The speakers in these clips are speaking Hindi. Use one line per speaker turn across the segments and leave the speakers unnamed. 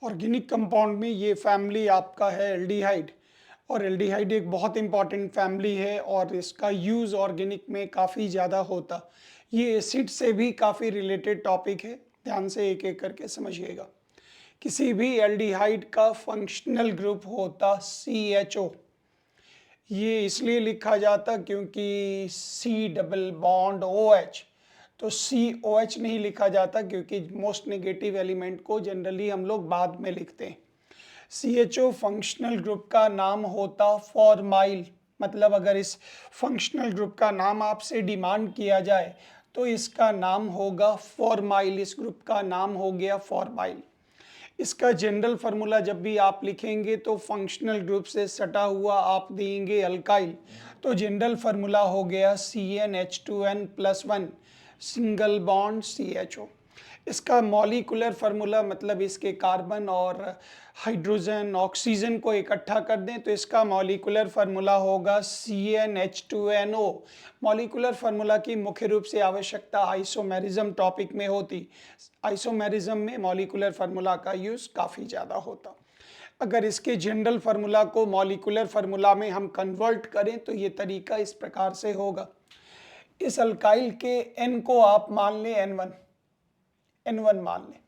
ऑर्गेनिक कंपाउंड में ये फैमिली आपका है एल्डिहाइड। और एल्डिहाइड एक बहुत इंपॉर्टेंट फैमिली है और इसका यूज़ ऑर्गेनिक में काफ़ी ज़्यादा होता। ये एसिड से भी काफ़ी रिलेटेड टॉपिक है, ध्यान से एक एक करके समझिएगा। किसी भी एल्डिहाइड का फंक्शनल ग्रुप होता CHO। ये इसलिए लिखा जाता क्योंकि C डबल बॉन्ड OH, तो COH नहीं लिखा जाता क्योंकि मोस्ट नेगेटिव एलिमेंट को जनरली हम लोग बाद में लिखते हैं। CHO फंक्शनल ग्रुप का नाम होता फॉर्माइल। मतलब अगर इस फंक्शनल ग्रुप का नाम आपसे डिमांड किया जाए तो इसका नाम होगा फॉर्माइल। इस ग्रुप का नाम हो गया फॉर्माइल। इसका जनरल फार्मूला जब भी आप लिखेंगे तो फंक्शनल ग्रुप से सटा हुआ आप देंगे अल्काइल, तो जनरल फार्मूला हो गया CnH2n+1 सिंगल बॉन्ड CHO। इसका मॉलिक्यूलर फार्मूला मतलब इसके कार्बन और हाइड्रोजन ऑक्सीजन को इकट्ठा कर दें तो इसका मॉलिक्यूलर फार्मूला होगा CnH2nO। मॉलिक्यूलर फार्मूला की मुख्य रूप से आवश्यकता आइसोमेरिज्म टॉपिक में होती। आइसोमेरिज्म में मॉलिक्यूलर फार्मूला का यूज़ काफ़ी ज़्यादा होता। अगर इसके जनरल फार्मूला को मॉलिक्यूलर फार्मूला में हम कन्वर्ट करें तो ये तरीका इस प्रकार से होगा। इस अल्काइल के N को आप मान लें N1 मान लें,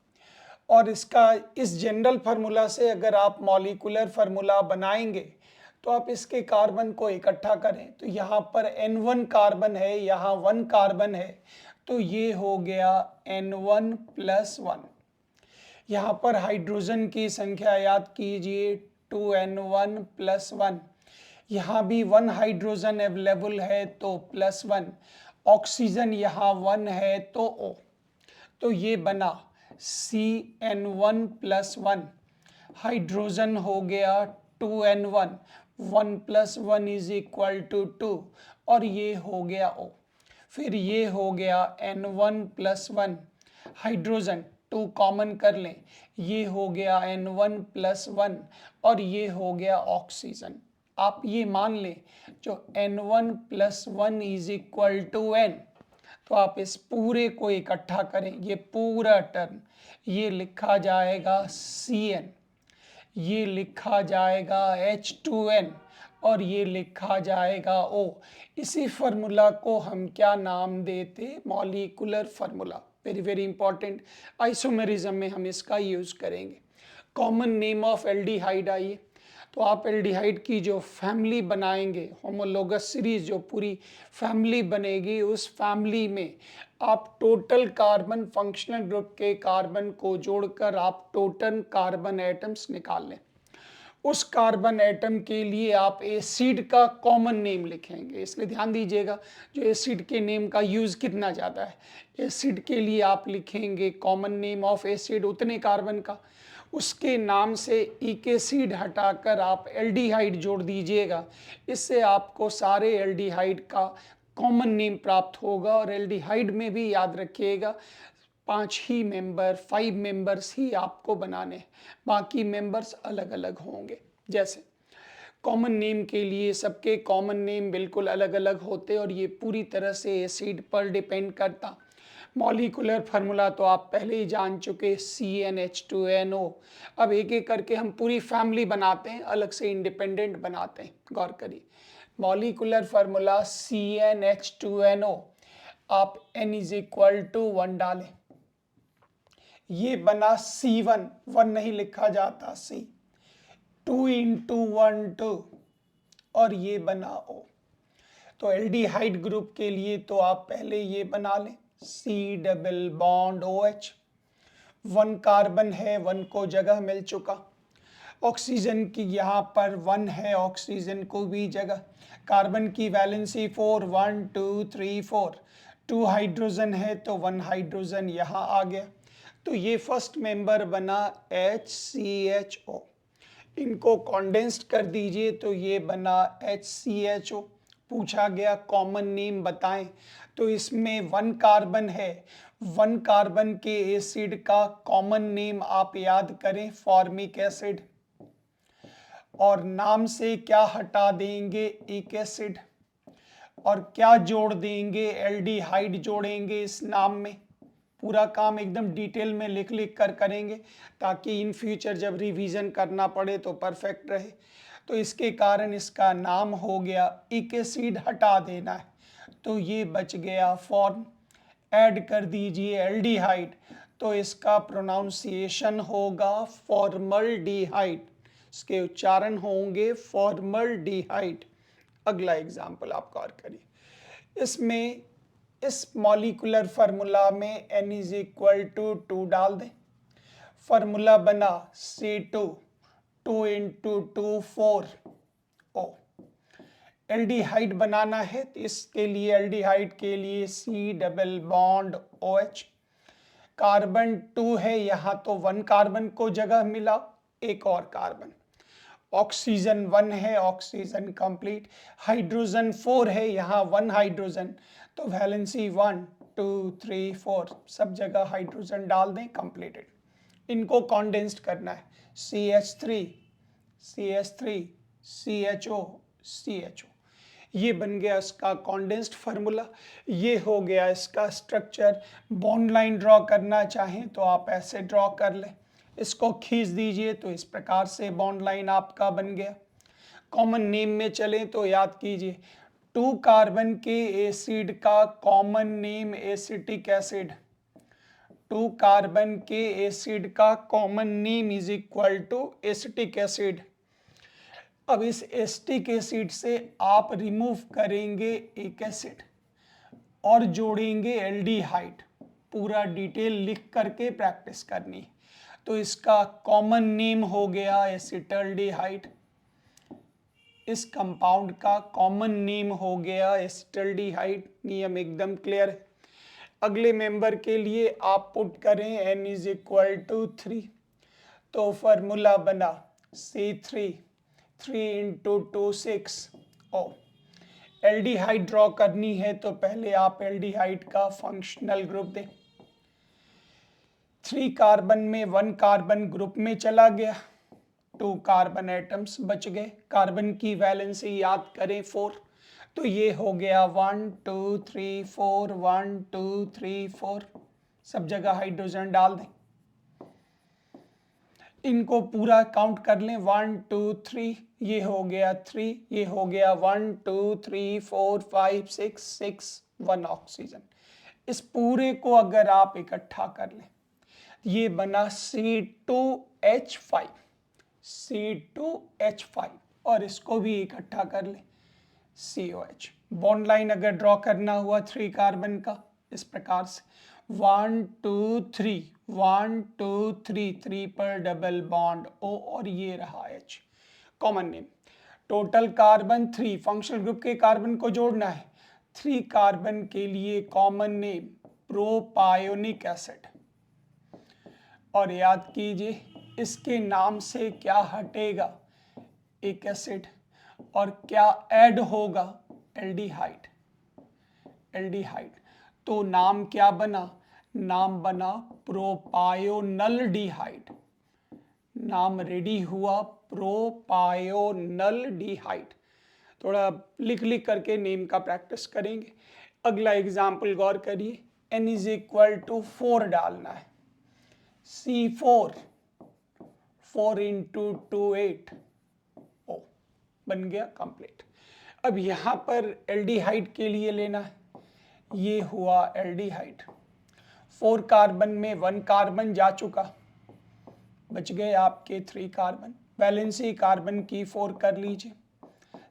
और इसका इस जनरल फार्मूला से अगर आप मॉलिक्यूलर फार्मूला बनाएंगे तो आप इसके कार्बन को इकट्ठा करें तो यहाँ पर N1 कार्बन है, यहाँ 1 कार्बन है, तो ये हो गया N1+1। यहाँ पर हाइड्रोजन की संख्या याद कीजिए 2N1+1। यहाँ भी 1 हाइड्रोजन अवेलेबल है तो +1, ऑक्सीजन यहाँ 1 है तो O। तो ये बना CN1+1, हाइड्रोजन हो गया 2N1, 1+1 = 2 और ये हो गया O। फिर ये हो गया N1+1, हाइड्रोजन 2 कॉमन कर लें, ये हो गया N1+1 और ये हो गया ऑक्सीजन। आप ये मान लें जो N1+1 = N, तो आप इस पूरे को इकट्ठा करें, ये पूरा टर्म ये लिखा जाएगा Cn, ये लिखा जाएगा H2n और ये लिखा जाएगा O। इसी फार्मूला को हम क्या नाम देते? Molecular formula. Very very important, isomerism में हम इसका यूज़ करेंगे। कॉमन नेम ऑफ एल्डिहाइड आइए, तो आप एल्डिहाइड की जो फैमिली बनाएंगे, होमोलोगस सीरीज जो पूरी फैमिली बनेगी, उस फैमिली में आप टोटल कार्बन फंक्शनल ग्रुप के कार्बन को जोड़कर आप टोटल कार्बन एटम्स निकाल लें। उस कार्बन एटम के लिए आप एसिड का कॉमन नेम लिखेंगे, इसलिए ध्यान दीजिएगा जो एसिड के नेम का यूज़ कितना ज़्यादा है। एसिड के लिए आप लिखेंगे कॉमन नेम ऑफ एसिड उतने कार्बन का, उसके नाम से इक एसिड हटाकर आप एल्डिहाइड जोड़ दीजिएगा, इससे आपको सारे एल्डिहाइड का कॉमन नेम प्राप्त होगा। और एल्डिहाइड में भी याद रखिएगा 5 मेंबर्स ही आपको बनाने हैं, बाकी मेंबर्स अलग अलग होंगे। जैसे कॉमन नेम के लिए सबके कॉमन नेम बिल्कुल अलग अलग होते और ये पूरी तरह से एसिड पर डिपेंड करता। मॉलिक्यूलर फार्मूला तो आप पहले ही जान चुके, CnH2nO। अब एक एक करके हम पूरी फैमिली बनाते हैं, अलग से इंडिपेंडेंट बनाते हैं, गौर करिए। मॉलिक्यूलर फार्मूला CnH2nO, आप N = 1 डालें, ये बना C1, 1 नहीं लिखा जाता C, 2 × 1 2 और ये बना O। तो एल्डिहाइड ग्रुप के लिए तो आप पहले ये बना लें C double bond OH, 1 carbon है, 1 को जगह मिल चुका। ऑक्सीजन की यहाँ पर 1 है, ऑक्सीजन को भी जगह। कार्बन की वैलेंसी 4, 1 2 3 4, 2 हाइड्रोजन है तो 1 हाइड्रोजन यहाँ आ गया। तो ये फर्स्ट मेंबर बना HCHO। इनको कॉन्डेंस्ड कर दीजिए तो ये बना HCHO। पूछा गया कॉमन नेम बताएं, तो इसमें 1 कार्बन है, 1 कार्बन के एसिड का कॉमन नेम आप याद करें फॉर्मिक एसिड, और नाम से क्या हटा देंगे? इक एसिड, और क्या जोड़ देंगे? एल्डिहाइड जोड़ेंगे इस नाम में। पूरा काम एकदम डिटेल में लिख लिख कर करेंगे ताकि इन फ्यूचर जब रिवीजन करना पड़े तो परफेक्ट रहे। तो इसके कारण इसका नाम हो गया, इक एसिड हटा देना है तो ये बच गया फॉर्म। ऐड कर दीजिए एल्डिहाइड तो इसका प्रोनाउंसिएशन होगा फॉर्मल्डिहाइड, इसके उच्चारण होंगे फॉर्मल्डिहाइड। अगला एग्जाम्पल आप गौर करिए, इसमें इस मॉलिक्यूलर फार्मूला में n इज इक्वल टू 2 डाल दें। फार्मूला बना C2 2 इंटू 2 4 O। एल्डिहाइड बनाना है तो इसके लिए एल्डिहाइड के लिए C double bond OH। Carbon 2 है यहाँ तो 1 कार्बन को जगह मिला, एक और कार्बन। ऑक्सीजन 1 है, ऑक्सीजन कंप्लीट। हाइड्रोजन 4 है, यहाँ 1 हाइड्रोजन तो वैलेंसी 1 2 3 4 सब जगह हाइड्रोजन डाल दें, कंप्लीटेड। इनको कॉन्डेंस्ड करना है CH3 CH3 CHO CHO, ये बन गया इसका कॉन्डेंस्ड फार्मूला। ये हो गया इसका स्ट्रक्चर। बॉन्ड लाइन ड्रॉ करना चाहें तो आप ऐसे ड्रॉ कर लें, इसको खींच दीजिए तो इस प्रकार से बॉन्ड लाइन आपका बन गया। कॉमन नेम में चलें तो याद कीजिए 2 कार्बन के एसिड का common name acetic acid. 2 carbon के एसिड का common name is equal to acetic acid. अब इस एसिटिक एसिड से आप रिमूव करेंगे एक एसिड और जोड़ेंगे एल्डिहाइड। पूरा डिटेल लिख करके प्रैक्टिस करनी है। तो इसका कॉमन नेम हो गया एसिटल्डिहाइड। इस कंपाउंड का कॉमन नेम हो गया एसिटल्डिहाइड। नियम एकदम क्लियर है। अगले मेंबर के लिए आप पुट करें n इज इक्वल टू 3 तो फार्मूला बना C3 3 into 2 6 O। Aldehyde draw करनी है तो पहले आप एल्डिहाइड का फंक्शनल ग्रुप दें। 3 कार्बन में 1 कार्बन ग्रुप में चला गया, 2 कार्बन एटम्स बच गए। कार्बन की वैलेंसी याद करें 4 तो ये हो गया 1 2 3 4 1 2 3 4 सब जगह हाइड्रोजन डाल दें। इनको पूरा काउंट कर लें 1 2 3, ये हो गया 3, ये हो गया 1 2 3 4 5 6 6 1 ऑक्सीजन। इस पूरे को अगर आप इकट्ठा कर लें ये बना C2H5 C2H5 और इसको भी इकट्ठा कर लें COH। बॉन्ड लाइन अगर ड्रॉ करना हुआ 3 कार्बन का इस प्रकार से 1 2 3 1 2 3 3 पर डबल बॉन्ड O और ये रहा H common name. Total carbon 3, functional group के कार्बन को जोड़ना है। 3 कार्बन के लिए कॉमन नेम प्रोपायोनिक एसिड। और याद कीजिए इसके नाम से क्या हटेगा एक एसिड और क्या ऐड होगा एल्डिहाइड। एल्डिहाइड तो नाम क्या बना, नाम बना प्रोपायोनल्डिहाइड। नाम रेडी हुआ प्रोपायोनल्डिहाइड। थोड़ा लिख लिख करके नेम का प्रैक्टिस करेंगे। अगला एग्जाम्पल गौर करिए, n इज इक्वल टू 4 डालना है। C4 4 इंटू 2 8 O बन गया कंप्लीट। अब यहाँ पर एल्डिहाइड के लिए लेना है, ये हुआ एल्डिहाइड। 4 कार्बन में 1 कार्बन जा चुका, बच गए आपके 3 कार्बन। वैलेंसी कार्बन की 4 कर लीजिए,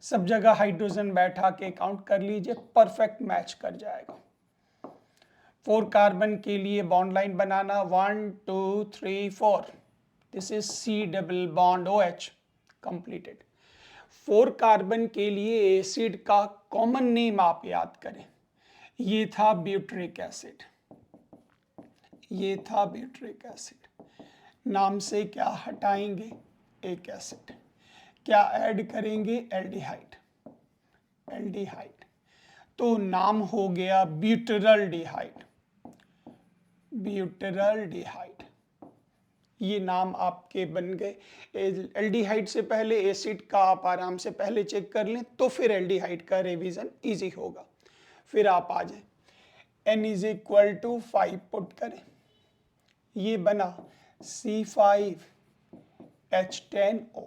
सब जगह हाइड्रोजन बैठा के काउंट कर लीजिए, परफेक्ट मैच कर जाएगा। 4 कार्बन के लिए bond line banana 1 2 3 4, this is C double bond OH completed. 4 carbon के लिए एसिड का कॉमन नेम आप याद करें, ये था ब्यूटरिक एसिड। ये था ब्यूटरिक एसिड। नाम से क्या हटाएंगे एक एसिड, क्या ऐड करेंगे एल्डिहाइड। एल्डिहाइड तो नाम हो गया ब्यूटरल्डिहाइड। ब्यूटरल्डिहाइड ये नाम आपके बन गए। एल्डिहाइड से पहले एसिड का आप आराम से पहले चेक कर लें तो फिर एल्डिहाइड का रिवीजन इजी होगा। फिर आप आ जाए n is equal to 5 put करें ये बना C5H10O।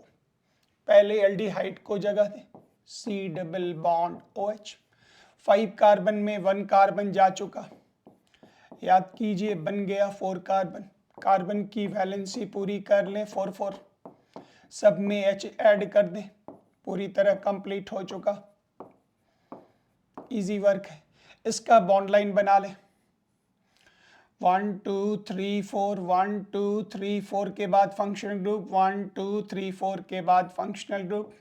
पहले एल्डिहाइड को जगह दे, C double bond OH। 5 carbon में 1 कार्बन जा चुका, याद कीजिए बन गया 4 कार्बन। कार्बन की वैलेंसी पूरी कर लें 4 4, सब में H ऐड कर दें, पूरी तरह कंप्लीट हो चुका। इजी वर्क है। इसका बॉन्ड लाइन बना लें, 1 2 3 4, 1 2 3 4 के बाद फंक्शनल ग्रुप, 1 2 3 4 के बाद फंक्शनल ग्रुप,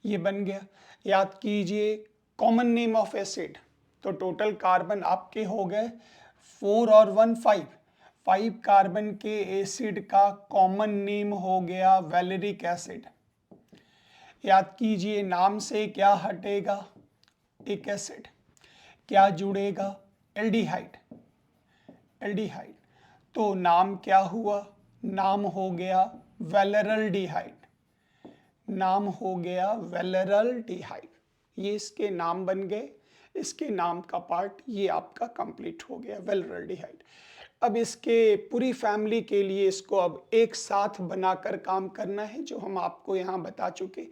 ये बन गया। याद कीजिए कॉमन नेम ऑफ एसिड, तो टोटल कार्बन आपके हो गए 4 और 1 5। 5 कार्बन के एसिड का कॉमन नेम हो गया वैलेरिक एसिड। याद कीजिए नाम से क्या हटेगा, एक एसिड, क्या जुड़ेगा, एल्डिहाइड। एल्डिहाइड, तो नाम क्या हुआ, नाम हो गया वैलेरल्डिहाइड। नाम हो गया वैलेरल्डिहाइड। ये इसके नाम बन गए, इसके नाम का पार्ट ये आपका कंप्लीट हो गया वैलेरल्डिहाइड। अब इसके पूरी फैमिली के लिए इसको अब एक साथ बनाकर काम करना है, जो हम आपको यहाँ बता चुके।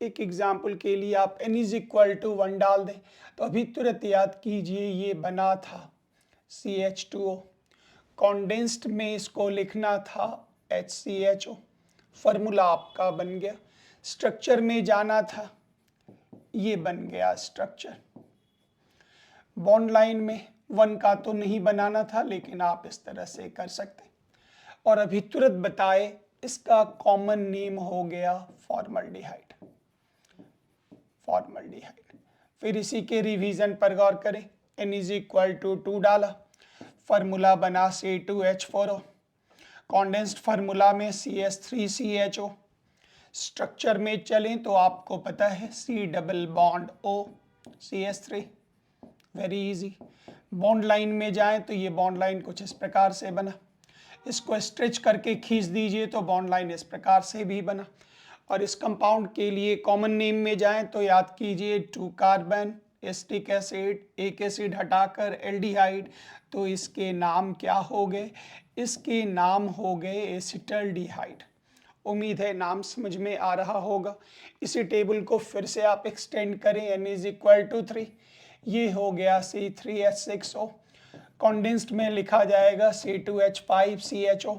एक एग्जाम्पल के लिए आप n इज इक्वल टू 1 डाल दें, तो अभी तुरंत याद कीजिए ये बना था CH2O। कॉन्डेंस्ड में इसको लिखना था HCHO। फार्मूला आपका बन गया। स्ट्रक्चर में जाना था, ये बन गया स्ट्रक्चर। बॉन्ड लाइन में 1 का तो नहीं बनाना था, लेकिन आप इस तरह से कर सकते। और अभी तुरंत बताए इसका कॉमन नेम हो गया फॉर्मल्डिहाइड। फॉर्मल्डिहाइड। फिर इसी के रिवीजन पर गौर करें, n इज इक्वल टू 2 डाला, फार्मूला बना C2H4O। कॉन्डेंस्ड फार्मूला में CS3CHO। स्ट्रक्चर में चलें तो आपको पता है C double bond O CS3, very easy. Bond line में जाएं तो ये बॉन्ड लाइन कुछ इस प्रकार से बना, इसको स्ट्रेच करके खींच दीजिए तो बॉन्ड लाइन इस प्रकार से भी बना। और इस कंपाउंड के लिए कॉमन नेम में जाएं तो याद कीजिए 2 कार्बन, एसिटिक एसिड, एक एसिड हटाकर एल्डिहाइड, तो इसके नाम क्या हो गए, इसके नाम हो गए एसिटल्डिहाइड। उम्मीद है नाम समझ में आ रहा होगा। इसी टेबल को फिर से आप एक्सटेंड करें, n इज इक्वल टू 3, ये हो गया C3H6O। कॉन्डेंस्ड में लिखा जाएगा C2H5CHO।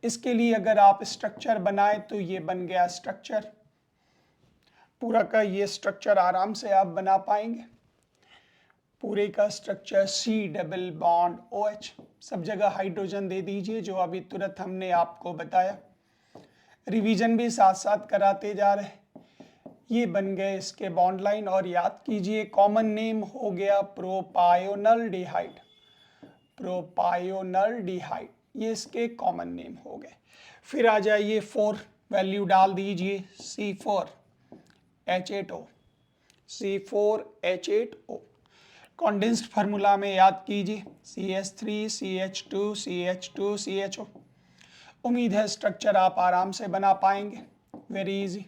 इसके लिए अगर आप स्ट्रक्चर बनाएं तो ये बन गया स्ट्रक्चर। पूरा का ये स्ट्रक्चर आराम से आप बना पाएंगे। पूरे का structure C double bond OH। सब जगह हाइड्रोजन दे दीजिए, जो अभी तुरंत हमने आपको बताया। रिवीजन भी साथ साथ कराते जा रहे। ये बन गए इसके बॉन्ड लाइन। और याद कीजिए कॉमन नेम हो गया प्रोपायोनल्डिहाइड। प्रोपायोनल्डिहाइड, ये इसके कॉमन नेम हो गए। फिर आ जाइए 4, वैल्यू डाल दीजिए C4H8O। C4H8O। कॉन्डेंस्ड फार्मूला में याद कीजिए CS3CH2CH2CHO। उम्मीद है स्ट्रक्चर आप आराम से बना पाएंगे, वेरी इजी।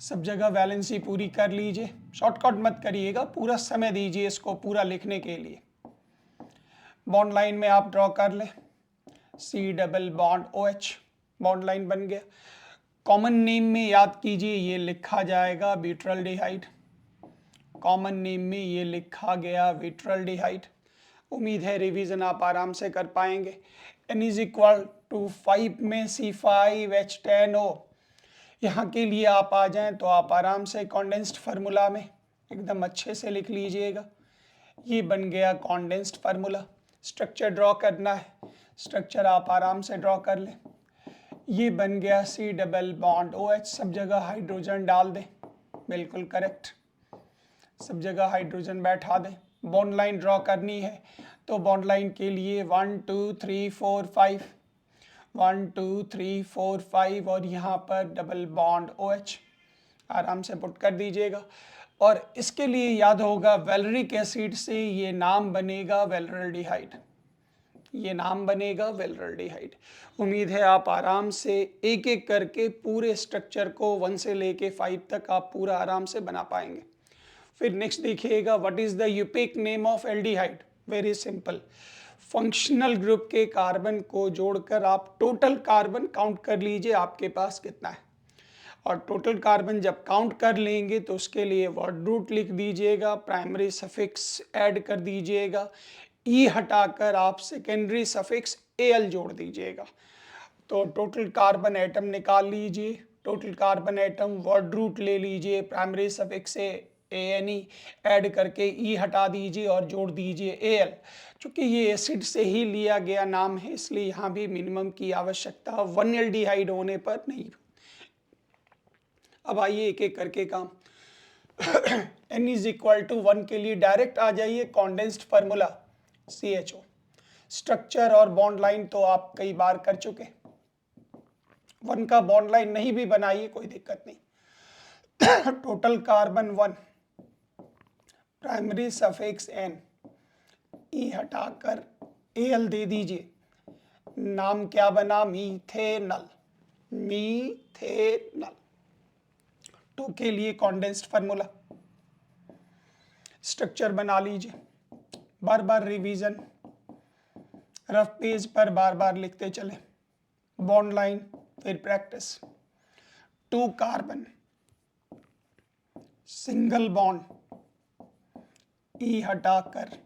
सब जगह वैलेंसी पूरी कर लीजिए, शॉर्टकट मत करिएगा, पूरा समय दीजिए इसको पूरा लिखने के लिए। बॉन्ड लाइन में आप ड्रॉ कर लें C double bond OH, bond line बन गया। कॉमन नेम में याद कीजिए ये लिखा जाएगा ब्यूटाल्डिहाइड। कॉमन नेम में ये लिखा गया ब्यूटाल्डिहाइड। उम्मीद है रिवीजन आप आराम से कर पाएंगे। n इज इक्वल टू 5 में C5H10O। यहाँ के लिए आप आ जाएं तो आप आराम से कॉन्डेंस्ड फार्मूला में एकदम अच्छे से लिख लीजिएगा। ये बन गया कॉन्डेंस्ड फार्मूला। स्ट्रक्चर ड्रॉ करना है, स्ट्रक्चर आप आराम से ड्रॉ कर लें। ये बन गया C डबल बॉन्ड OH। सब जगह हाइड्रोजन डाल दें, बिल्कुल करेक्ट, सब जगह हाइड्रोजन बैठा दें। बॉन्ड लाइन ड्रॉ करनी है तो बॉन्ड लाइन के लिए 1 2 3 4 5, 1 2 3 4 5 और यहाँ पर डबल बॉन्ड OH आराम से पुट कर दीजिएगा। और इसके लिए याद होगा वैलेरिक एसिड से ये नाम बनेगा वैलेरल्डिहाइड। ये नाम बनेगा वैलेरल्डिहाइड। उम्मीद है आप आराम से एक एक करके पूरे स्ट्रक्चर को 1 से लेके 5 तक आप पूरा आराम से बना पाएंगे। फिर नेक्स्ट देखिएगा, what is the IUPAC name of aldehyde. Very simple, functional group के कार्बन को जोड़कर आप टोटल कार्बन काउंट कर लीजिए आपके पास कितना है। और टोटल कार्बन जब काउंट कर लेंगे तो उसके लिए वर्ड रूट लिख दीजिएगा, प्राइमरी सफिक्स ऐड कर दीजिएगा, ई हटाकर आप सेकेंडरी सफिक्स एल जोड़ दीजिएगा। तो टोटल कार्बन एटम निकाल लीजिए, total carbon atom word root ले लीजिए, प्राइमरी सफिक्स से ANE ऐड करके ई हटा दीजिए और जोड़ दीजिए AL। चूंकि ये एसिड से ही लिया गया नाम है इसलिए यहाँ भी मिनिमम की आवश्यकता 1 एल्डिहाइड होने पर नहीं। अब आइए एक एक करके काम। N इज इक्वल टू 1 के लिए डायरेक्ट आ जाइए, कॉन्डेंस्ड फार्मूला CHO। स्ट्रक्चर और बॉन्ड लाइन तो आप कई बार कर चुके, 1 का बॉन्ड लाइन नहीं भी बनाइए कोई दिक्कत नहीं। Total carbon 1, primary suffix N, E हटाकर AL दे दीजिए, नाम क्या बना, मीथेनल, मीथेनल। टू के लिए कॉन्डेंस्ड फार्मूला, स्ट्रक्चर बना लीजिए, बार बार रिवीजन, रफ पेज पर बार बार लिखते चले, बॉन्ड लाइन फिर प्रैक्टिस। 2 कार्बन, सिंगल बॉन्ड, ई हटाकर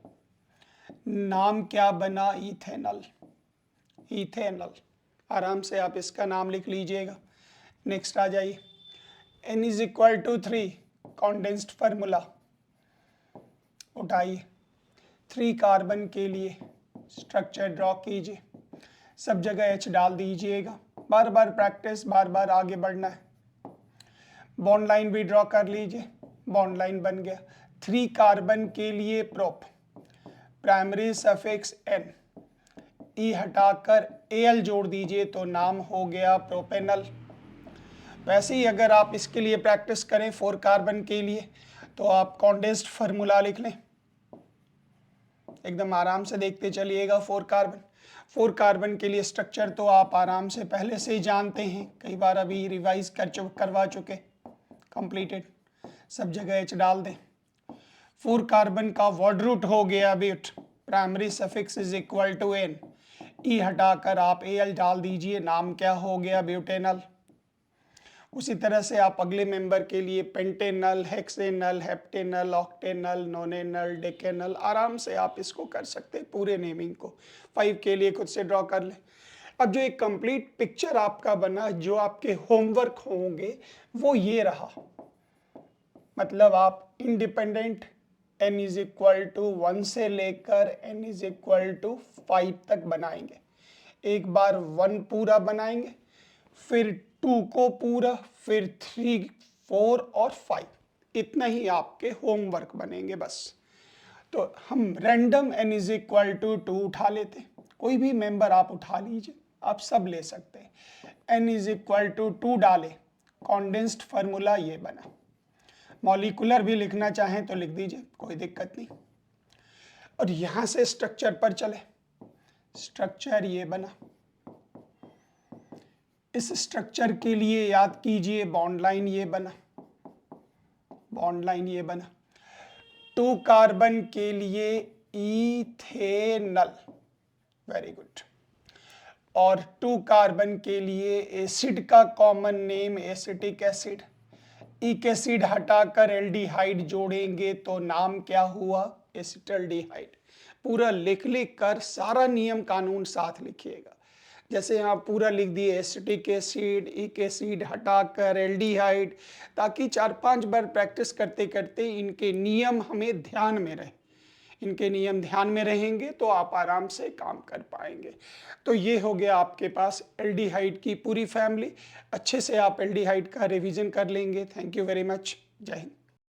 नाम क्या बना, इथेनल, इथेनल। आराम से आप इसका नाम लिख लीजिएगा। नेक्स्ट आ जाइए, N is equal to 3, condensed formula उठाइए, 3 कार्बन के लिए स्ट्रक्चर ड्रॉ कीजिए, सब जगह H डाल दीजिएगा, बार बार प्रैक्टिस, बार बार आगे बढ़ना है। बॉन्ड लाइन भी ड्रॉ कर लीजिए, बॉन्ड लाइन बन गया। 3 कार्बन के लिए prop, primary suffix N, E हटाकर AL जोड़ दीजिए तो नाम हो गया प्रोपेनल। वैसे ही अगर आप इसके लिए प्रैक्टिस करें 4 कार्बन के लिए तो आप कॉन्डेंस्ड फार्मूला लिख लें, एकदम आराम से देखते चलिएगा। 4 कार्बन के लिए स्ट्रक्चर तो आप आराम से पहले से ही जानते हैं, कई बार अभी रिवाइज करवा चुके, कंप्लीटेड, सब जगह H डाल दें। 4 कार्बन का वर्ड रूट हो गया but, primary suffix is equal to N, E हटाकर आप AL डाल दीजिए, नाम क्या हो गया, ब्यूटेनल। उसी तरह से आप अगले मेंबर के लिए पेंटेनल, हेक्सेनल, हेप्टेनल, ऑक्टेनल, नोनेनल, डेकेनल, आराम से आप इसको कर सकते हैं पूरे नेमिंग को। 5 के लिए खुद से ड्रॉ कर ले। अब जो एक कंप्लीट पिक्चर आपका बना, जो आपके होमवर्क होंगे वो ये रहा, मतलब आप independent N is equal to 1 से लेकर N इज इक्वल टू 5 तक बनाएंगे। एक बार 1 पूरा बनाएंगे, फिर 2 को पूरा, फिर 3, 4 और 5, इतना ही आपके होमवर्क बनेंगे बस। तो हम random N is equal to 2 उठा लेते, कोई भी मेंबर आप उठा लीजिए, आप सब ले सकते हैं। N इज इक्वल टू 2 डाले, कॉन्डेंस्ड फार्मूला ये बना। मॉलिकुलर भी लिखना चाहें तो लिख दीजिए, कोई दिक्कत नहीं। और यहाँ से स्ट्रक्चर पर चले, स्ट्रक्चर ये बना। इस स्ट्रक्चर के लिए याद कीजिए बॉन्ड लाइन ये बना, बॉन्ड लाइन ये बना। 2 कार्बन के लिए इथेनल, वेरी गुड। और 2 कार्बन के लिए एसिड का कॉमन नेम एसिटिक एसिड, इक एसिड हटाकर एल्डिहाइड जोड़ेंगे तो नाम क्या हुआ, एसिटल्डिहाइड। पूरा लिख कर सारा नियम कानून साथ लिखिएगा। जैसे यहाँ पूरा लिख दिए एसिटिक एसिड, इक एसिड हटाकर एल्डिहाइड, ताकि 4-5 बार प्रैक्टिस करते करते इनके नियम हमें ध्यान में रहे। इनके नियम ध्यान में रहेंगे तो आप आराम से काम कर पाएंगे। तो ये हो गया आपके पास एल्डिहाइड की पूरी फैमिली। अच्छे से आप एल्डिहाइड का रिवीजन कर लेंगे। Thank you very much. जय हिंद।